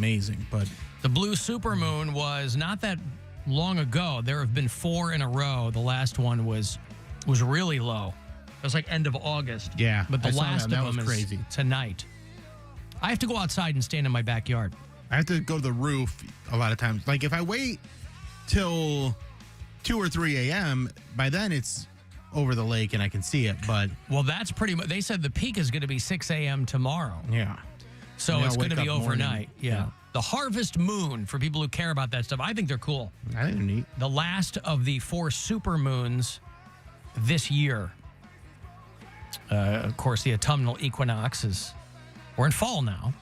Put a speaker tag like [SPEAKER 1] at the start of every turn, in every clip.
[SPEAKER 1] amazing. But
[SPEAKER 2] the blue supermoon was not that long ago. There have been 4 in a row. The last one was really low. It was like end of August.
[SPEAKER 1] Yeah,
[SPEAKER 2] but the
[SPEAKER 1] I saw
[SPEAKER 2] last
[SPEAKER 1] that.
[SPEAKER 2] of
[SPEAKER 1] That was
[SPEAKER 2] them
[SPEAKER 1] crazy.
[SPEAKER 2] is tonight. I have to go outside and stand in my backyard.
[SPEAKER 1] I have to go to the roof a lot of times. Like if I wait till 2 or 3 a.m., by then it's over the lake and I can see it. But
[SPEAKER 2] well, that's pretty much. They said the peak is going to be 6 a.m. tomorrow.
[SPEAKER 1] yeah,
[SPEAKER 2] So it's going to be overnight.
[SPEAKER 1] Morning.
[SPEAKER 2] Yeah. The harvest moon, for people who care about that stuff, I think they're cool.
[SPEAKER 1] I think they're neat.
[SPEAKER 2] The last of the 4 supermoons this year. Of course, the autumnal equinox we're in fall now.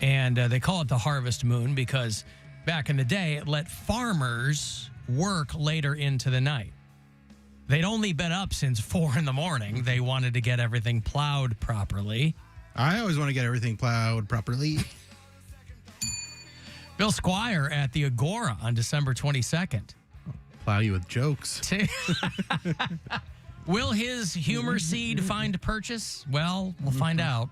[SPEAKER 2] And they call it the harvest moon because back in the day, it let farmers work later into the night. They'd only been up since 4 in the morning. They wanted to get everything plowed properly.
[SPEAKER 1] I always want to get everything plowed properly.
[SPEAKER 2] Bill Squire at the Agora on December 22nd.
[SPEAKER 1] Plow you with jokes.
[SPEAKER 2] Will his humor seed find purchase? Well, we'll find out.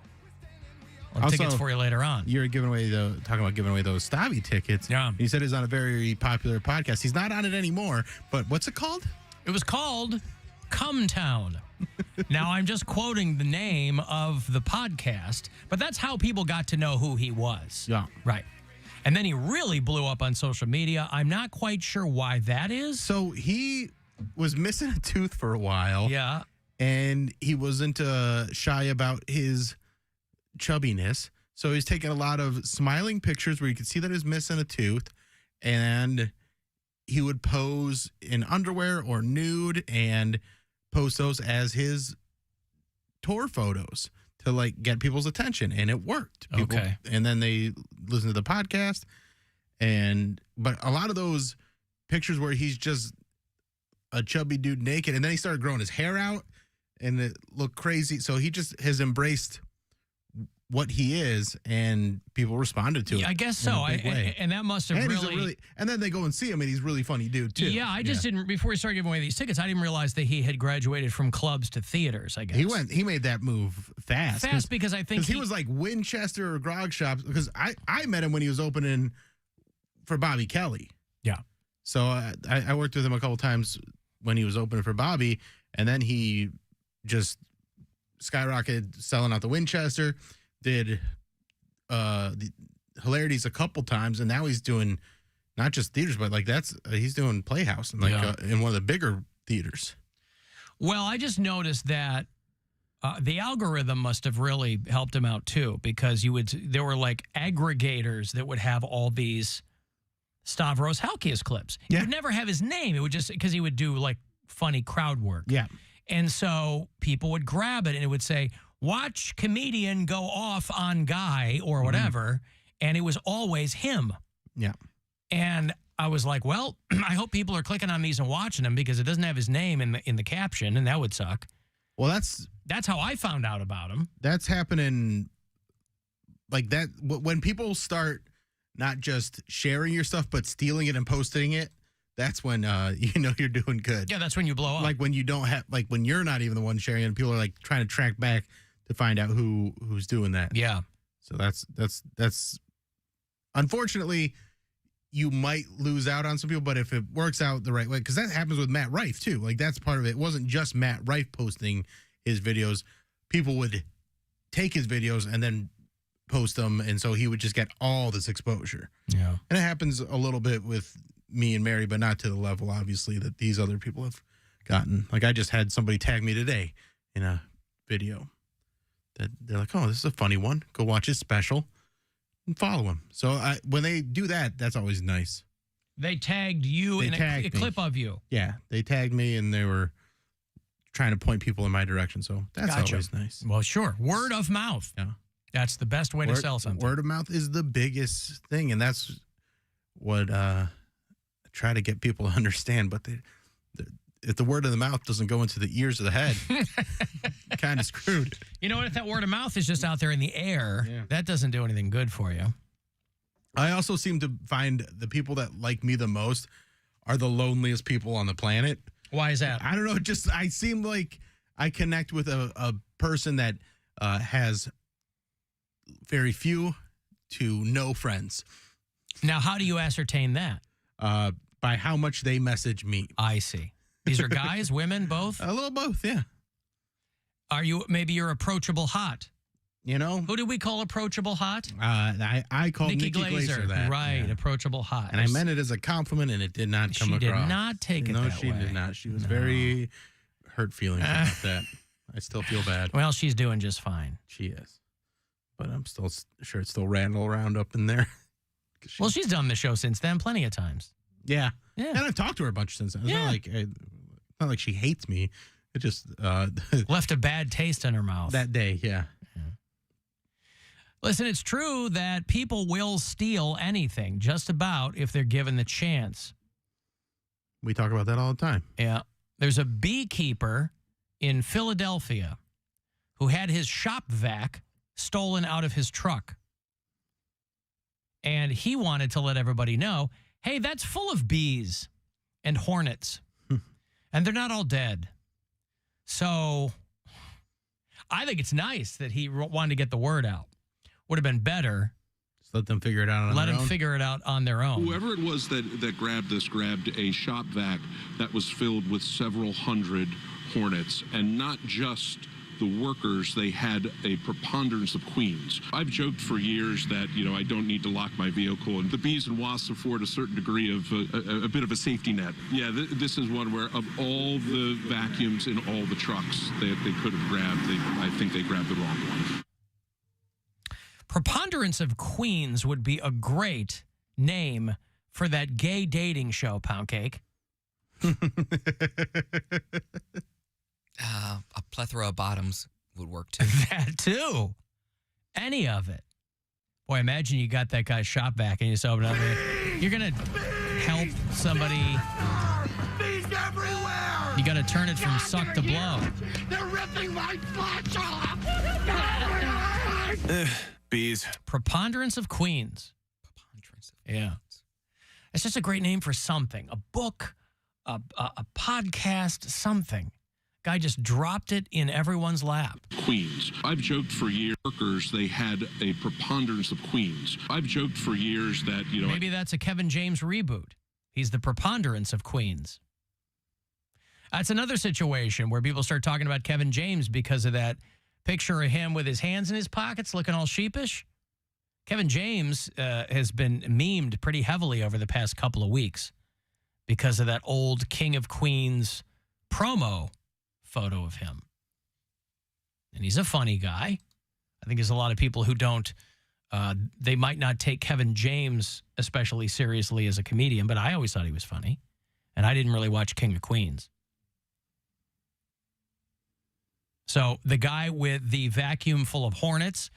[SPEAKER 2] I'll have tickets for you later on.
[SPEAKER 1] You're talking about giving away those Stabby tickets.
[SPEAKER 2] Yeah.
[SPEAKER 1] He said he's on a very popular podcast. He's not on it anymore, but what's it called?
[SPEAKER 2] It was called Come Town. Now, I'm just quoting the name of the podcast, but that's how people got to know who he was.
[SPEAKER 1] Yeah.
[SPEAKER 2] Right. And then he really blew up on social media. I'm not quite sure why that is.
[SPEAKER 1] So he was missing a tooth for a while.
[SPEAKER 2] Yeah.
[SPEAKER 1] And he wasn't shy about his chubbiness. So he's taking a lot of smiling pictures where you could see that he's missing a tooth. And he would pose in underwear or nude and post those as his tour photos to like get people's attention, and it worked.
[SPEAKER 2] Okay.
[SPEAKER 1] And then they listened to the podcast, but a lot of those pictures where he's just a chubby dude naked, and then he started growing his hair out, and it looked crazy. So he just has embraced what he is, and people responded to it.
[SPEAKER 2] I guess so. And that must have really...
[SPEAKER 1] And then they go and see him, and he's a really funny dude, too.
[SPEAKER 2] Yeah, I just didn't... Before we started giving away these tickets, I didn't realize that he had graduated from clubs to theaters, I guess.
[SPEAKER 1] He made that move fast.
[SPEAKER 2] Fast because I think
[SPEAKER 1] he was like Winchester or Grog Shops, because I met him when he was opening for Bobby Kelly.
[SPEAKER 2] Yeah.
[SPEAKER 1] So I worked with him a couple times when he was opening for Bobby, and then he just skyrocketed selling out the Winchester, did the Hilarities a couple times, and now he's doing not just theaters, but like he's doing Playhouse and in one of the bigger theaters.
[SPEAKER 2] Well, I just noticed that the algorithm must have really helped him out too, because there were like aggregators that would have all these Stavros Halkias clips.
[SPEAKER 1] Yeah.
[SPEAKER 2] He would never have his name. It would just because he would do like funny crowd work.
[SPEAKER 1] Yeah.
[SPEAKER 2] And so people would grab it and it would say, watch comedian go off on guy or whatever. And it was always him.
[SPEAKER 1] Yeah.
[SPEAKER 2] And I was like, well, I hope people are clicking on these and watching them because it doesn't have his name in the caption, and that would suck.
[SPEAKER 1] Well,
[SPEAKER 2] that's how I found out about him.
[SPEAKER 1] That's happening like that. When people start not just sharing your stuff, but stealing it and posting it, that's when you're doing good.
[SPEAKER 2] Yeah, that's when you blow up.
[SPEAKER 1] Like when you don't have, like when you're not even the one sharing it, and people are like trying to track back to find out who's doing that.
[SPEAKER 2] Yeah.
[SPEAKER 1] So that's unfortunately, you might lose out on some people, but if it works out the right way, because that happens with Matt Rife too. Like that's part of it. It wasn't just Matt Rife posting his videos. People would take his videos and then post them, and so he would just get all this exposure.
[SPEAKER 2] Yeah.
[SPEAKER 1] And it happens a little bit with me and Mary, but not to the level, obviously, that these other people have gotten. Like I just had somebody tag me today in a video that they're like, oh, this is a funny one. Go watch his special and follow him. So when they do that, that's always nice.
[SPEAKER 2] They tagged you in a clip of you.
[SPEAKER 1] Yeah, they tagged me, and they were trying to point people in my direction. So that's always nice.
[SPEAKER 2] Well, sure. Word of mouth.
[SPEAKER 1] Yeah.
[SPEAKER 2] That's the best way to sell something.
[SPEAKER 1] Word of mouth is the biggest thing, and that's what I try to get people to understand. But if the word of the mouth doesn't go into the ears of the head, kind of screwed.
[SPEAKER 2] You know what? If that word of mouth is just out there in the air, that doesn't do anything good for you.
[SPEAKER 1] I also seem to find the people that like me the most are the loneliest people on the planet.
[SPEAKER 2] Why is that?
[SPEAKER 1] I don't know. Just I seem like I connect with a person that has very few to no friends.
[SPEAKER 2] Now, how do you ascertain that?
[SPEAKER 1] By how much they message me.
[SPEAKER 2] I see. These are guys, women, both?
[SPEAKER 1] A little both, yeah.
[SPEAKER 2] Maybe you're approachable hot.
[SPEAKER 1] You know?
[SPEAKER 2] Who do we call approachable hot?
[SPEAKER 1] I called Nikki Glaser that.
[SPEAKER 2] Right,
[SPEAKER 1] yeah.
[SPEAKER 2] approachable hot.
[SPEAKER 1] And I meant it as a compliment, and it did not come across.
[SPEAKER 2] She did not take it that way.
[SPEAKER 1] No, she did not. She was very hurt feelings about that. I still feel bad.
[SPEAKER 2] Well, she's doing just fine.
[SPEAKER 1] She is. But I'm still sure it's still Randall around up in there.
[SPEAKER 2] Well, she's done the show since then plenty of times.
[SPEAKER 1] Yeah.
[SPEAKER 2] Yeah.
[SPEAKER 1] And I've talked to her a bunch since then. It's not like she hates me. It just
[SPEAKER 2] left a bad taste in her mouth.
[SPEAKER 1] That day, yeah.
[SPEAKER 2] Listen, it's true that people will steal anything, just about, if they're given the chance.
[SPEAKER 1] We talk about that all the time.
[SPEAKER 2] Yeah. There's a beekeeper in Philadelphia who had his shop vac stolen out of his truck. And he wanted to let everybody know, hey, that's full of bees and hornets. And they're not all dead. So I think it's nice that he wanted to get the word out. Would have been better.
[SPEAKER 1] Just let them figure it out on their own.
[SPEAKER 2] Let them figure it out on their own.
[SPEAKER 3] Whoever it was that grabbed a shop vac that was filled with several hundred hornets, and not just the workers, they had a preponderance of queens. I've joked for years that, I don't need to lock my vehicle, and the bees and wasps afford a certain degree of a bit of a safety net. Yeah, this is one where of all the vacuums in all the trucks they could have grabbed, I think they grabbed the wrong one.
[SPEAKER 2] Preponderance of Queens would be a great name for that gay dating show, Poundcake.
[SPEAKER 4] A plethora of bottoms would work too.
[SPEAKER 2] That too. Any of it. Boy, imagine you got that guy's shop vac and you just open it up and you're going to help somebody.
[SPEAKER 5] Bees everywhere!
[SPEAKER 2] You got to turn it from suck to blow.
[SPEAKER 5] They're ripping my flesh off!
[SPEAKER 6] Bees.
[SPEAKER 2] Preponderance of Queens. Yeah. It's just a great name for something. A book, a podcast, something. Guy just dropped it in everyone's lap.
[SPEAKER 3] Queens. I've joked for years, workers, they had a preponderance of queens. I've joked for years that,
[SPEAKER 2] Maybe that's a Kevin James reboot. He's the preponderance of Queens. That's another situation where people start talking about Kevin James because of that picture of him with his hands in his pockets looking all sheepish. Kevin James has been memed pretty heavily over the past couple of weeks because of that old King of Queens promo photo of him. And he's a funny guy. I think there's a lot of people who don't, they might not take Kevin James especially seriously as a comedian, but I always thought he was funny. And I didn't really watch King of Queens. So the guy with the vacuum full of hornets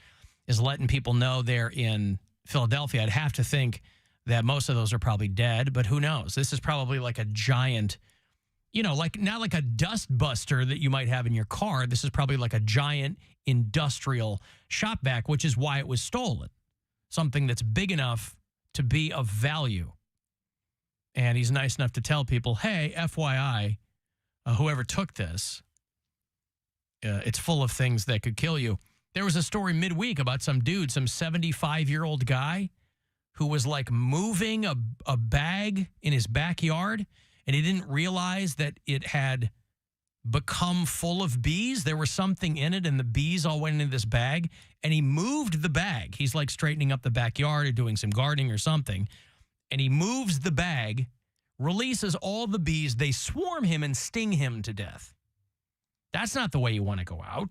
[SPEAKER 2] is letting people know they're in Philadelphia. I'd have to think that most of those are probably dead, but who knows? This is probably like a giant, like not like a dust buster that you might have in your car. This is probably like a giant industrial shop vac, which is why it was stolen. Something that's big enough to be of value. And he's nice enough to tell people, hey, FYI, whoever took this, it's full of things that could kill you. There was a story midweek about some dude, some 75-year-old guy who was like moving a bag in his backyard, and he didn't realize that it had become full of bees. There was something in it, and the bees all went into this bag, and he moved the bag. He's like straightening up the backyard or doing some gardening or something, and he moves the bag, releases all the bees. They swarm him and sting him to death. That's not the way you want to go out.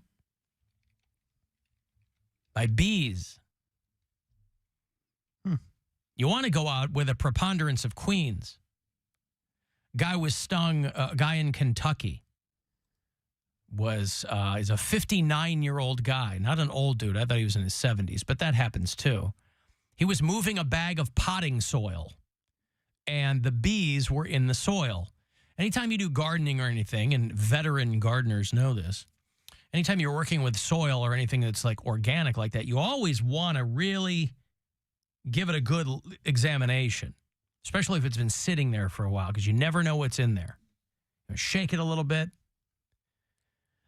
[SPEAKER 2] By bees. You want to go out with a preponderance of queens. Guy was stung, a guy in Kentucky is a 59-year-old guy, not an old dude. I thought he was in his 70s, but that happens too. He was moving a bag of potting soil, and the bees were in the soil. Anytime you do gardening or anything, and veteran gardeners know this, anytime you're working with soil or anything that's like organic like that, you always want to really give it a good examination, especially if it's been sitting there for a while, because you never know what's in there. Shake it a little bit.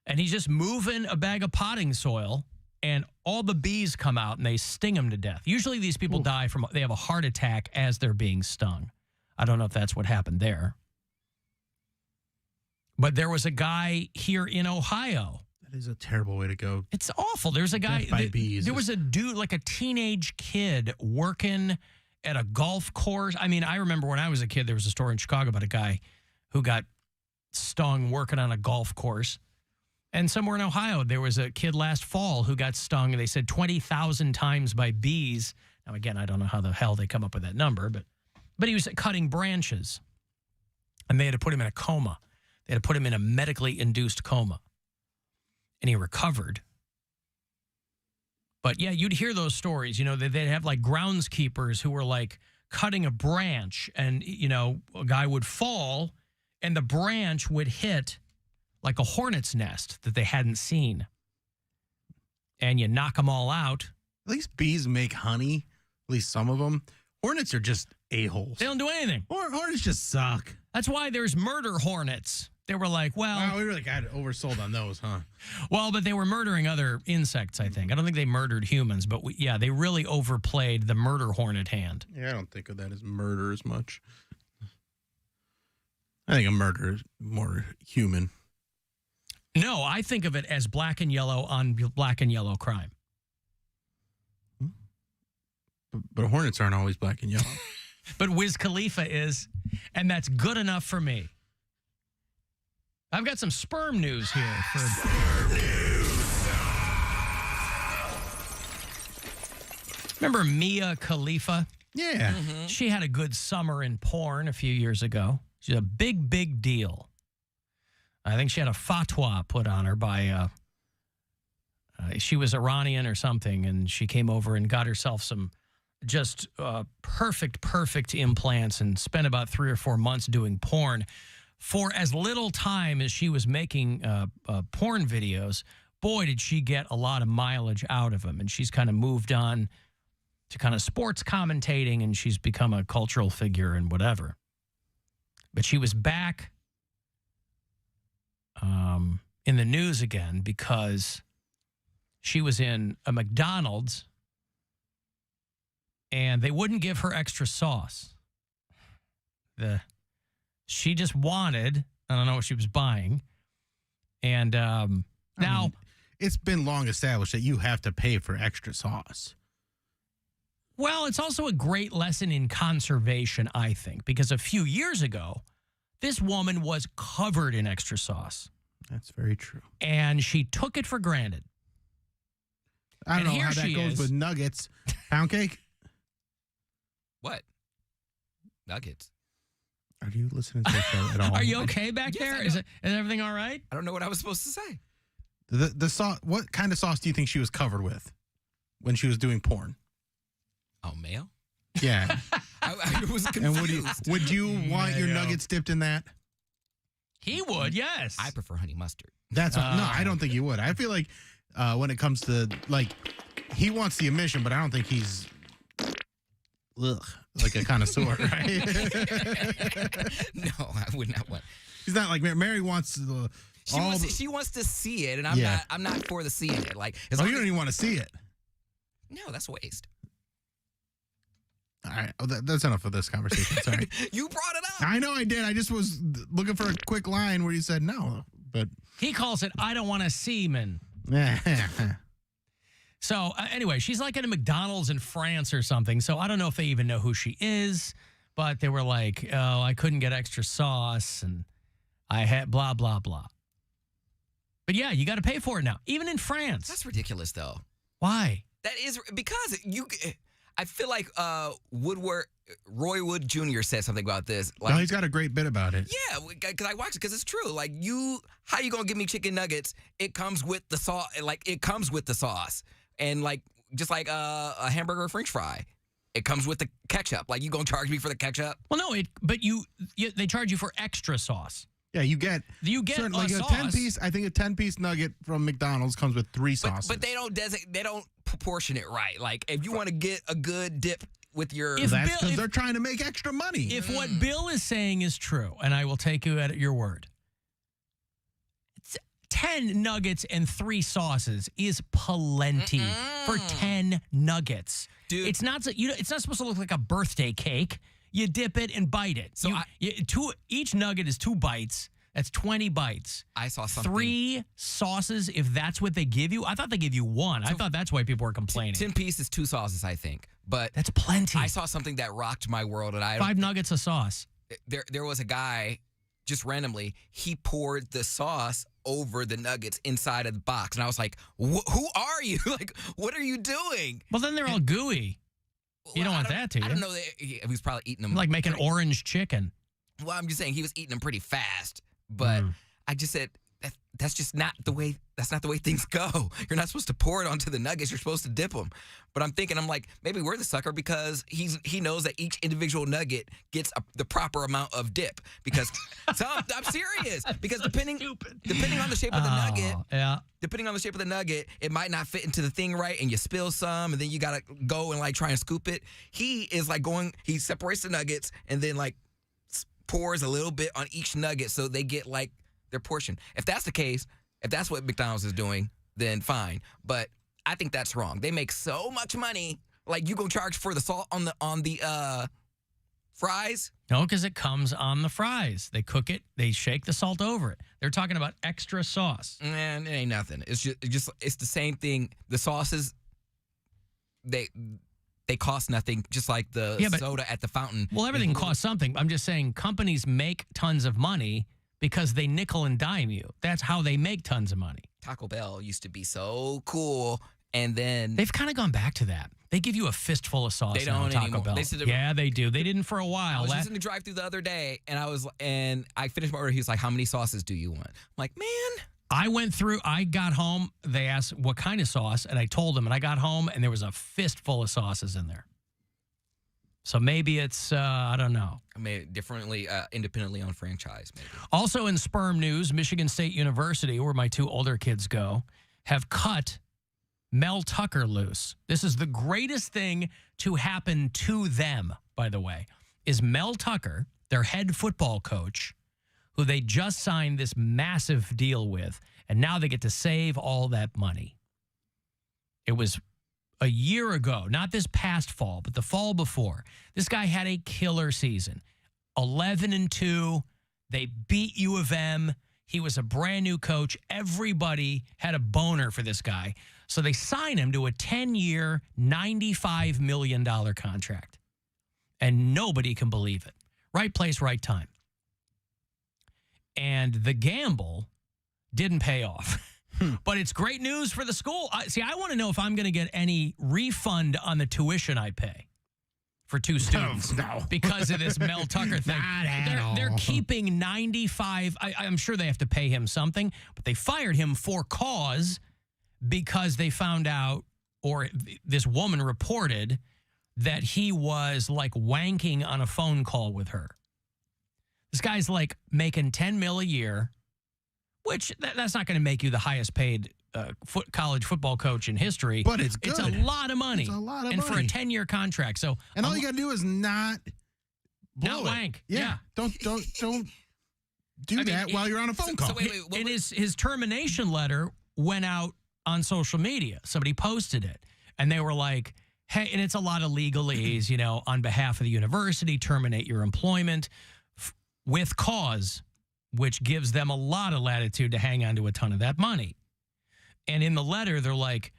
[SPEAKER 2] And he's just moving a bag of potting soil, and all the bees come out and they sting them to death. Usually these people they have a heart attack as they're being stung. I don't know if that's what happened there. But there was a guy here in Ohio.
[SPEAKER 1] That is a terrible way to go.
[SPEAKER 2] It's awful. There's a guy.
[SPEAKER 1] Death by bees.
[SPEAKER 2] There was a dude, like a teenage kid, working at a golf course. I mean, I remember when I was a kid, there was a story in Chicago about a guy who got stung working on a golf course. And somewhere in Ohio, there was a kid last fall who got stung, they said 20,000 times by bees. Now, again, I don't know how the hell they come up with that number, but he was cutting branches. And they had to put him in a coma. They had to put him in a medically induced coma. And he recovered. But yeah, you'd hear those stories. You know, they'd have like groundskeepers who were like cutting a branch and, you know, a guy would fall and the branch would hit like a hornet's nest that they hadn't seen. And you knock them all out.
[SPEAKER 1] At least bees make honey. At least some of them. Hornets are just a-holes.
[SPEAKER 2] They don't do anything.
[SPEAKER 1] Hornets just suck.
[SPEAKER 2] That's why there's murder hornets. They were like,
[SPEAKER 1] Wow, we really got oversold on those, huh?
[SPEAKER 2] Well, but they were murdering other insects, I think. I don't think they murdered humans, but they really overplayed the murder hornet hand.
[SPEAKER 1] Yeah, I don't think of that as murder as much. I think a murder is more human.
[SPEAKER 2] No, I think of it as black and yellow on black and yellow crime.
[SPEAKER 1] But hornets aren't always black and yellow.
[SPEAKER 2] But Wiz Khalifa is, and that's good enough for me. I've got some sperm news here. Remember Mia Khalifa?
[SPEAKER 1] Yeah.
[SPEAKER 4] Mm-hmm.
[SPEAKER 2] She had a good summer in porn a few years ago. She's a big, big deal. I think she had a fatwa put on her by, she was Iranian or something, and she came over and got herself some just perfect implants and spent about 3 or 4 months doing porn. For as little time as she was making porn videos, boy, did she get a lot of mileage out of them. And she's kind of moved on to kind of sports commentating, and she's become a cultural figure and whatever. But she was back in the news again because she was in a McDonald's and they wouldn't give her extra sauce. She just wanted, I don't know what she was buying. And now
[SPEAKER 1] it's been long established that you have to pay for extra sauce.
[SPEAKER 2] Well, it's also a great lesson in conservation, I think, because a few years ago, this woman was covered in extra sauce.
[SPEAKER 1] That's very true.
[SPEAKER 2] And she took it for granted.
[SPEAKER 1] I don't
[SPEAKER 2] And
[SPEAKER 1] know how
[SPEAKER 2] here
[SPEAKER 1] that
[SPEAKER 2] she
[SPEAKER 1] goes
[SPEAKER 2] is.
[SPEAKER 1] with nuggets. Poundcake?
[SPEAKER 4] What? Nuggets.
[SPEAKER 1] Are you listening to the show at all?
[SPEAKER 2] Are you okay back
[SPEAKER 4] Yes,
[SPEAKER 2] there?
[SPEAKER 4] I
[SPEAKER 2] Is
[SPEAKER 4] know.
[SPEAKER 2] everything all right?
[SPEAKER 4] I don't know what I was supposed to say.
[SPEAKER 1] The sauce? What kind of sauce do you think she was covered with when she was doing porn?
[SPEAKER 4] Oh, mayo?
[SPEAKER 1] Yeah.
[SPEAKER 4] I was confused.
[SPEAKER 1] And would you want your
[SPEAKER 2] Mayo.
[SPEAKER 1] nuggets dipped in that?
[SPEAKER 2] He would, yes.
[SPEAKER 4] I prefer honey mustard.
[SPEAKER 1] That's no, I don't think you would. I feel like when it comes to like, he wants the omission, but I don't think he's like a connoisseur, right?
[SPEAKER 4] No, I would not want.
[SPEAKER 1] He's not like Mary wants the.
[SPEAKER 4] She wants to see it, and I'm
[SPEAKER 1] Yeah.
[SPEAKER 4] not. I'm not for the seeing it. Like, as
[SPEAKER 1] Oh,
[SPEAKER 4] long
[SPEAKER 1] you don't
[SPEAKER 4] as-
[SPEAKER 1] even want to see it.
[SPEAKER 4] no, that's waste.
[SPEAKER 1] All right, that's enough of this conversation. Sorry.
[SPEAKER 4] You brought it up.
[SPEAKER 1] I know I did. I just was looking for a quick line where you said no, but
[SPEAKER 2] He calls it, I don't want to semen. So anyway, she's like at a McDonald's in France or something. So I don't know if they even know who she is, but they were like, oh, I couldn't get extra sauce and I had blah, blah, blah. But yeah, you got to pay for it now, even in France.
[SPEAKER 4] That's ridiculous, though.
[SPEAKER 2] Why?
[SPEAKER 4] That is because you. I feel like Roy Wood Jr. said something about this. Like,
[SPEAKER 1] no, he's got a great bit about it.
[SPEAKER 4] yeah, because I watched it because it's true. Like how you gonna give me chicken nuggets? It comes with the sauce. Like it comes with the sauce, and like just like a hamburger or French fry, it comes with the ketchup. Like you gonna charge me for the ketchup?
[SPEAKER 2] Well, no, but they charge you for extra sauce.
[SPEAKER 1] Yeah, you get
[SPEAKER 2] certain,
[SPEAKER 1] like a
[SPEAKER 2] sauce.
[SPEAKER 1] 10-piece. I think a 10-piece nugget from McDonald's comes with 3 sauces.
[SPEAKER 4] But they don't proportion it right. Like if you want to get a good dip with your
[SPEAKER 2] If
[SPEAKER 1] that's
[SPEAKER 2] Bill-
[SPEAKER 1] because
[SPEAKER 2] if-
[SPEAKER 1] they're trying to make extra money.
[SPEAKER 2] If what Bill is saying is true, and I will take you at your word, 10 nuggets and 3 sauces is plenty for 10 nuggets.
[SPEAKER 4] Dude.
[SPEAKER 2] It's not it's not supposed to look like a birthday cake. You dip it and bite it.
[SPEAKER 4] So
[SPEAKER 2] each nugget is 2 bites. That's 20 bites.
[SPEAKER 4] I saw something.
[SPEAKER 2] 3 sauces, if that's what they give you. I thought they give you 1. I thought that's why people were complaining.
[SPEAKER 4] 10 pieces, 2 sauces, I think. But
[SPEAKER 2] That's plenty.
[SPEAKER 4] I saw something that rocked my world, and
[SPEAKER 2] 5 nuggets of sauce.
[SPEAKER 4] there was a guy, just randomly, he poured the sauce over the nuggets inside of the box, and I was like, "Who are you? Like, what are you doing?"
[SPEAKER 2] Well, then they're all gooey. You don't want that, do you?
[SPEAKER 4] I don't know. He was probably eating them
[SPEAKER 2] Like making orange chicken.
[SPEAKER 4] Well, I'm just saying he was eating them pretty fast, but I just said that's just not the way. That's not the way things go. You're not supposed to pour it onto the nuggets. You're supposed to dip them. But I'm like, maybe we're the sucker because he knows that each individual nugget gets the proper amount of dip. Because I'm serious. Because depending on the shape of the nugget, depending on the shape of the nugget, it might not fit into the thing right, and you spill some, and then you gotta go and like try and scoop it. He is like he separates the nuggets and then like pours a little bit on each nugget so they get like their portion. If that's the case, if that's what McDonald's is doing, then fine. But I think that's wrong. They make so much money. Like, you gonna charge for the salt on the fries?
[SPEAKER 2] No, because it comes on the fries. They cook it. They shake the salt over it. They're talking about extra sauce.
[SPEAKER 4] Man, it ain't nothing. It's the same thing. The sauces, they cost nothing, just like the soda at the fountain.
[SPEAKER 2] Well, everything costs something. I'm just saying companies make tons of money because they nickel and dime you. That's how they make tons of money.
[SPEAKER 4] Taco Bell used to be so cool, and then
[SPEAKER 2] they've kind of gone back to that. They give you a fistful of sauce.
[SPEAKER 4] They don't
[SPEAKER 2] now, Taco
[SPEAKER 4] anymore.
[SPEAKER 2] Bell.
[SPEAKER 4] Yeah,
[SPEAKER 2] they do. They didn't for a while.
[SPEAKER 4] I was using the drive-thru the other day, and I finished my order. He was like, "How many sauces do you want?" I'm like, "Man."
[SPEAKER 2] I got home. They asked what kind of sauce, and I told them, and I got home, and there was a fistful of sauces in there. So maybe it's, I don't know.
[SPEAKER 4] I mean, independently owned franchise, maybe.
[SPEAKER 2] Also in sperm news, Michigan State University, where my 2 older kids go, have cut Mel Tucker loose. This is the greatest thing to happen to them, by the way, is Mel Tucker, their head football coach, who they just signed this massive deal with, and now they get to save all that money. It was a year ago, not this past fall, but the fall before. This guy had a killer season. 11-2. They beat U of M. He was a brand new coach. Everybody had a boner for this guy. So they signed him to a 10-year, $95 million contract. And nobody can believe it. Right place, right time. And the gamble didn't pay off. But it's great news for the school. I want to know if I'm going to get any refund on the tuition I pay for 2 students because of this Mel Tucker thing. They're keeping 95. I'm sure they have to pay him something, but they fired him for cause because they found out, or this woman reported, that he was like wanking on a phone call with her. This guy's like making $10 million a year. Which, that's not going to make you the highest paid college football coach in history.
[SPEAKER 1] But it's good.
[SPEAKER 2] It's a lot of money.
[SPEAKER 1] It's a lot of
[SPEAKER 2] money. And for a 10-year contract. So,
[SPEAKER 1] and all you got to do is not blow it.
[SPEAKER 2] Wank.
[SPEAKER 1] Yeah. Don't do that while you're on a phone call.
[SPEAKER 4] So wait,
[SPEAKER 2] and his termination letter went out on social media. Somebody posted it. And they were like, hey, and it's a lot of legalese, on behalf of the university, terminate your employment with cause, which gives them a lot of latitude to hang on to a ton of that money. And in the letter, they're like,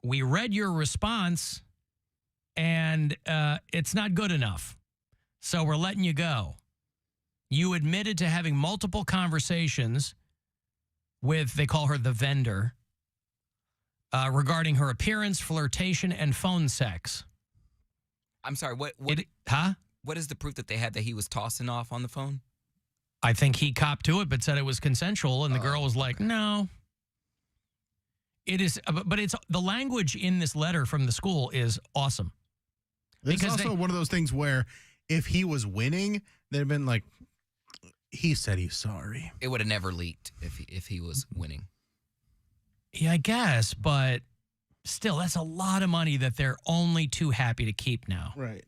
[SPEAKER 2] we read your response, and it's not good enough. So we're letting you go. You admitted to having multiple conversations with, they call her the vendor, regarding her appearance, flirtation, and phone sex.
[SPEAKER 4] I'm sorry, what is the proof that they had that he was tossing off on the phone?
[SPEAKER 2] I think he copped to it, but said it was consensual, and the girl was like, no. It is, but it's the language in this letter from the school is awesome.
[SPEAKER 1] This is also one of those things where if he was winning, they'd have been like, he said he's sorry.
[SPEAKER 4] It would have never leaked if he was winning.
[SPEAKER 2] Yeah, I guess, but still, that's a lot of money that they're only too happy to keep now.
[SPEAKER 1] Right.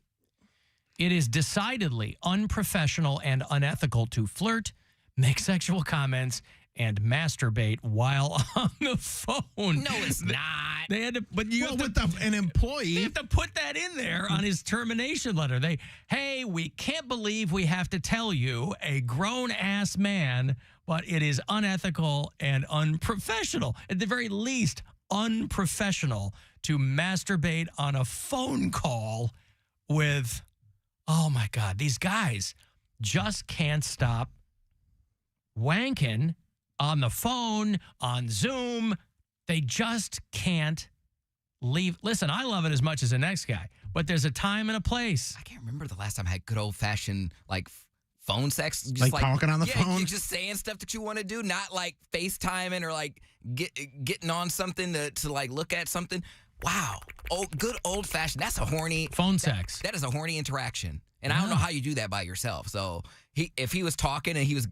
[SPEAKER 2] It is decidedly unprofessional and unethical to flirt, make sexual comments, and masturbate while on the phone.
[SPEAKER 4] No, it's not.
[SPEAKER 2] They had to, but you have to,
[SPEAKER 1] an employee.
[SPEAKER 2] they have to put that in there on his termination letter. Hey, we can't believe we have to tell you, a grown-ass man, but it is unethical and unprofessional. At the very least, unprofessional to masturbate on a phone call with, oh my God, these guys just can't stop wanking on the phone, on Zoom. They just can't leave. Listen, I love it as much as the next guy, but there's a time and a place.
[SPEAKER 4] I can't remember the last time I had good old-fashioned, like, phone sex. Just
[SPEAKER 1] Like talking on the phone?
[SPEAKER 4] You're just saying stuff that you want to do, not, like, FaceTiming or, like, getting on something to, like, look at something. Wow. Oh, good old-fashioned. That's a horny...
[SPEAKER 2] Phone sex.
[SPEAKER 4] That is a horny interaction. And I don't know how you do that by yourself. So if he was talking and he was,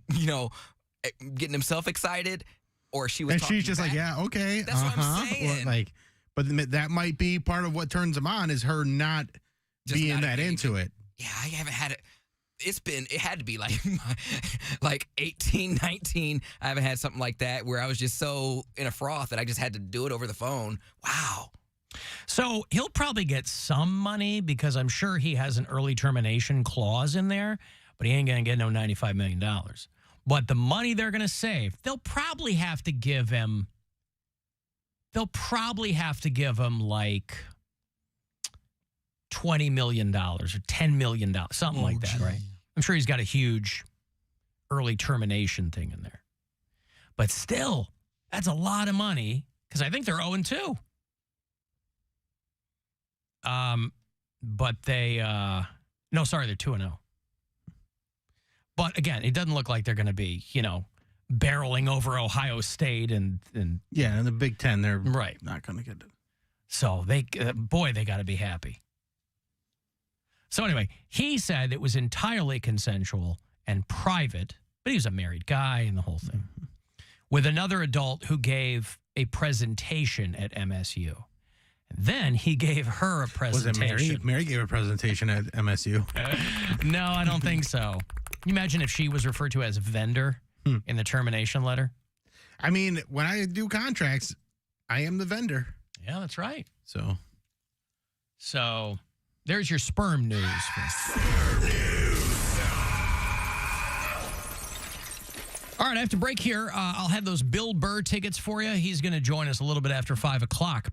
[SPEAKER 4] getting himself excited, or she was
[SPEAKER 1] And
[SPEAKER 4] talking
[SPEAKER 1] she's just
[SPEAKER 4] back,
[SPEAKER 1] like, yeah, okay.
[SPEAKER 4] That's what I'm saying.
[SPEAKER 1] But that might be part of what turns him on, is her not
[SPEAKER 4] Just
[SPEAKER 1] being
[SPEAKER 4] not
[SPEAKER 1] that
[SPEAKER 4] engaging.
[SPEAKER 1] into it.
[SPEAKER 4] Yeah, I haven't had it. It had to be like 18, 19. I haven't had something like that where I was just so in a froth that I just had to do it over the phone. Wow.
[SPEAKER 2] So he'll probably get some money because I'm sure he has an early termination clause in there, but he ain't going to get no $95 million. But the money they're going to save, they'll probably have to give him like $20 million or $10 million, something like that, right? I'm sure he's got a huge early termination thing in there. But still, that's a lot of money because I think they're 0-2. But they're 2-0. But again, it doesn't look like they're going to be, barreling over Ohio State and
[SPEAKER 1] Yeah, in the Big Ten, they're
[SPEAKER 2] right.
[SPEAKER 1] not going to get it.
[SPEAKER 2] So they got to be happy. So anyway, he said it was entirely consensual and private, but he was a married guy and the whole thing, with another adult who gave a presentation at MSU. Then he gave her a presentation.
[SPEAKER 1] Was it Mary? Mary gave a presentation at MSU.
[SPEAKER 2] No, I don't think so. Can you imagine if she was referred to as vendor in the termination letter?
[SPEAKER 1] I mean, when I do contracts, I am the vendor.
[SPEAKER 2] Yeah, that's right.
[SPEAKER 1] So
[SPEAKER 2] there's your sperm news. All right, I have to break here. I'll have those Bill Burr tickets for you. He's going to join us a little bit after 5 o'clock. But